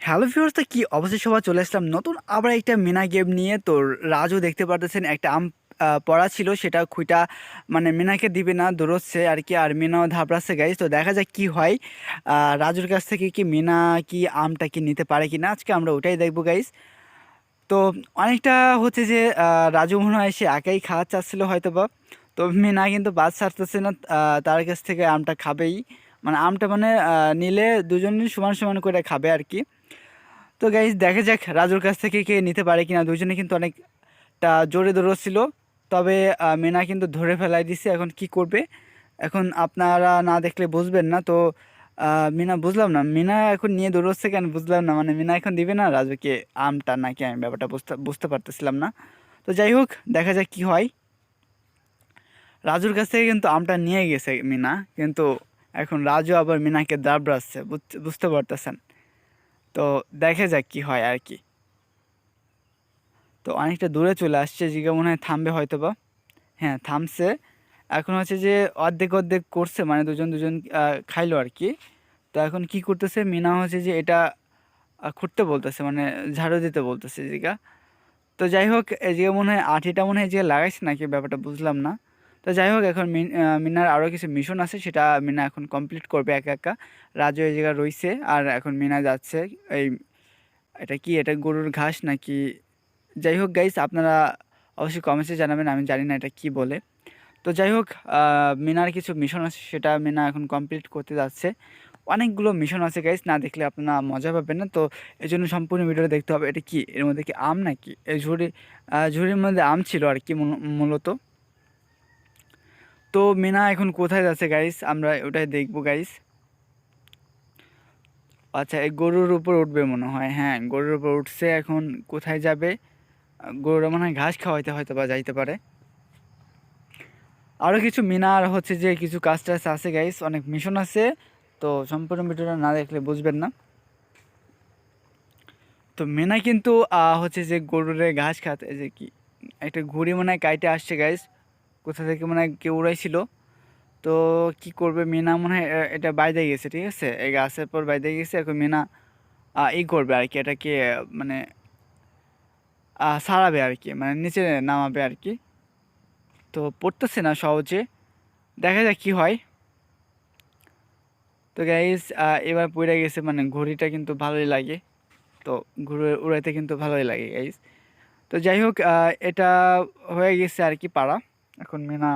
Hello viewers, তো কি অবশ্যই সবাই চলে আসলাম নতুন আবার একটা মিনা গেম নিয়ে। তো রাজু দেখতে পারতেছেন একটা আম পড়া ছিল, সেটা খুঁটা মানে মিনাকে দিবে না, দৌড়চ্ছে আর কি, আর মিনাও ধাপড়াচ্ছে গাইজ। তো দেখা যাক কি হয়, রাজুর কাছ থেকে কি মিনা কি আমটা কি নিতে পারে কি না, আজকে আমরা ওটাই দেখবো গাইজ। তো অনেকটা হচ্ছে যে রাজু মনে হয় সে একাই খাওয়া চাচ্ছিল হয়তো বা। তো মিনা কিন্তু বাদ ছাড়তেছে না, তার কাছ থেকে আমটা খাবেই, মানে আমটা মানে নিলে দুজনই সমান সমান করে খাবে আর কি। তো গাইজ দেখা যাক রাজুর কাছ থেকে কে নিতে পারে কিনা। দুজনে কিন্তু অনেকটা জোরে দৌড়চ্ছিল, তবে মিনা কিন্তু ধরে ফেলাই দিছে। এখন কি করবে, এখন আপনারা না দেখলে বুঝবেন না। তো মিনা, বুঝলাম না মিনা এখন নিয়ে দৌড়চ্ছে কেন, বুঝলাম না, মানে মিনা এখন দিবে না রাজুকে আমটা নাকি, আমি ব্যাপারটা বুঝতে বুঝতে পারতেছিলাম না। তো যাই হোক, দেখা যাক কি হয়। রাজুর কাছ থেকে কিন্তু আমটা নিয়ে গেছে মিনা, কিন্তু এখন রাজু আবার মিনাকে দাবড়াচ্ছে, বুঝতে পারতেছেন। তো দেখা যাক কি হয় আর কি। তো অনেকটা দূরে চলে আসছে, জিগা মনে হয় থামবে হয়তো বা। হ্যাঁ, থামছে। এখন হচ্ছে যে অর্ধেক অর্ধেক করছে, মানে দুজন দুজন খাইলো আর কি। তো এখন কি করতেছে মিনা, হচ্ছে যে এটা খুঁড়তে বলতেছে, মানে ঝাড়ু দিতে বলতেছে জিগা। তো যাই হোক, এই জায়গায় মনে হয় আঠিটা মনে হয় যে লাগাইছে নাকি, ব্যাপারটা বুঝলাম না। তো যাই হোক, এখন মিনার আরও কিছু মিশন আছে, সেটা মিনা এখন কমপ্লিট করবে একা একা। রাজু এই জায়গায় রইছে, আর এখন মিনা যাচ্ছে। এই, এটা কি, এটা গরুর ঘাস নাকি? যাই হোক গাইস, আপনারা অবশ্যই কমেন্টসে জানাবেন, আমি জানি না এটা কি বলে। তো যাই হোক, মিনার কিছু মিশন আছে, সেটা মিনা এখন কমপ্লিট করতে যাচ্ছে। অনেকগুলো মিশন আছে গাইস, না দেখলে আপনারা মজা পাবেন না। তো এই জন্য সম্পূর্ণ ভিডিওটা দেখতে হবে। এটা কি, এর মধ্যে কি আম নাকি? এই ঝুড়ির মধ্যে আম ছিল আর কি মূলত। তো মিনা এখন কোথায় যাচ্ছে গাইস, আমরা ওটাই দেখবো গাইস। আচ্ছা, এই গরুর উপর উঠবে মনে হয়, হ্যাঁ গরুর উপর উঠছে। এখন কোথায় যাবে? গরুরা মনে হয় ঘাস খাওয়াইতে হয়তো বা যাইতে পারে। আরও কিছু মিনার হচ্ছে যে কিছু কাজ টাজ আছে গাইস, অনেক মিশন আছে। তো সম্পূর্ণ ভিডিওটা না দেখলে বুঝবেন না। তো মিনা কিন্তু হচ্ছে যে গরুরে ঘাস খাতে, এই যে কি একটা ঘুড়ি মনে হয় কাইটে আসছে গাইস, কোথা থেকে মনে হয় কেউ উড়াইছিল। তো কি করবে মিনা, মনে হয় এটা বাইরে গেছে, ঠিক আছে, এই গাছের পর বাইরে গেছে। এখন মিনা ই করবে আর কি, এটাকে মানে সারাবে আর কি, মানে নিচে নামাবে আর কি। তো পড়তেছে না সহজে, দেখা যাক কি হয়। তো গাইস, এবার পড়ে গেছে, মানে ঘড়িটা কিন্তু ভালোই লাগে। তো ঘুরে উড়াইতে কিন্তু ভালোই লাগে গাইস। তো যাই হোক, এটা হয়ে গেছে আর কি পারা। এখন মিনা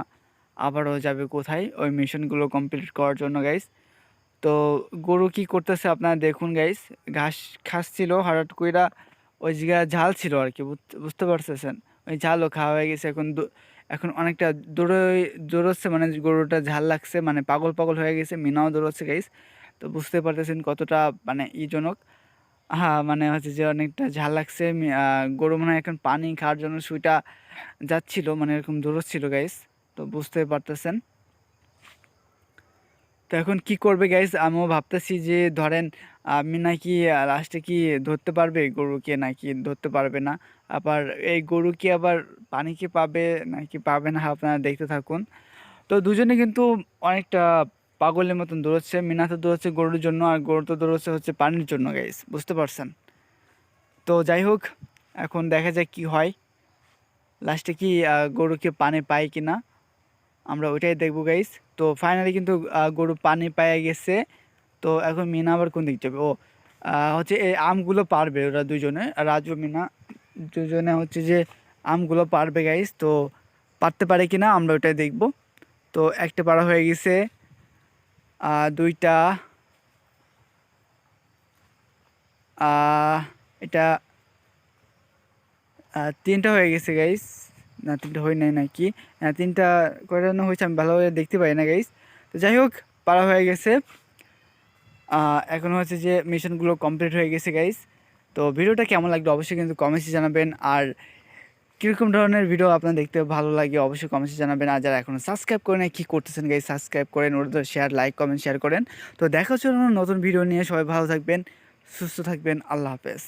আবারও যাবে কোথায়, ওই মিশনগুলো কমপ্লিট করার জন্য গাইস। তো গরু কি করতেছে আপনারা দেখুন গাইস, ঘাস খাচ্ছিল হঠাৎ কইরা, ওই জায়গায় ঝাল ছিল আর কি, বুঝতে পারতেছেন। ওই ঝালও খাওয়া হয়ে গেছে। এখন এখন অনেকটা দৌড়চ্ছে, মানে গরুটা ঝাল লাগছে, মানে পাগল পাগল হয়ে গেছে। মিনাও দৌড়চ্ছে গাইস। তো বুঝতে পারতেছেন কতটা মানে ইজনক। হ্যাঁ, মানে হচ্ছে যে অনেকটা ঝাল লাগছে। গরু মনে হয় এখন পানি খাওয়ার জন্য সুইটা যাচ্ছিল, মানে এরকম দৌড়চ্ছিল গাইস। তো বুঝতে পারতেছেন। তো এখন কি করবে গাইস, আমিও ভাবতেছি যে ধরেন আমি নাকি লাস্টে কি ধরতে পারবে গরুকে নাকি ধরতে পারবে না। আবার এই গরু কি আবার পানি কি পাবে নাকি পাবে না, আপনারা দেখতে থাকুন। তো দুজনে কিন্তু অনেকটা পাগলের মতন দৌড়চ্ছে। মিনা তো দৌড়চ্ছে গরুর জন্য, আর গরু তো দৌড়চ্ছে হচ্ছে পানির জন্য গাইস, বুঝতে পারছেন। তো যাই হোক, এখন দেখা যাক কি হয়, লাস্টে কি গরুকে পানি পায় কি না, আমরা ওইটাই দেখবো গাইস। তো ফাইনালি কিন্তু গরু পানি পেয়ে গেছে। তো এখন মিনা আবার কোন দিক যাবে? ও হচ্ছে এই আমগুলো পারবে, ওরা দুজনে, রাজু মিনা দুজনে হচ্ছে যে আমগুলো পারবে গাইস। তো পারতে পারে কিনা আমরা ওটাই দেখব। তো একটা পারা হয়ে গেছে, দুইটা, এটা তিনটা হয়ে গেছে গাইস। না, তিনটা হয় নাই নাকি? হ্যাঁ, তিনটা করানো হয়েছে, আমি ভালোভাবে দেখতে পাই না গাইস। তো যাই হোক, পারা হয়ে গেছে। এখন হচ্ছে যে মিশনগুলো কমপ্লিট হয়ে গেছে গাইস। তো ভিডিওটা কেমন লাগলো অবশ্যই কিন্তু কমেন্টসে জানাবেন। আর কীরকম ধরনের ভিডিও আপনার দেখতে ভালো লাগে অবশ্যই কমেন্টসে জানাবেন। আর যারা এখনও সাবস্ক্রাইব করেন কী করতেছেন গাইস, সাবস্ক্রাইব করেন, ওদের শেয়ার, লাইক, কমেন্ট, শেয়ার করেন। তো দেখা হচ্ছে অন্য নতুন ভিডিও নিয়ে। সবাই ভালো থাকবেন, সুস্থ থাকবেন, আল্লাহ হাফেজ।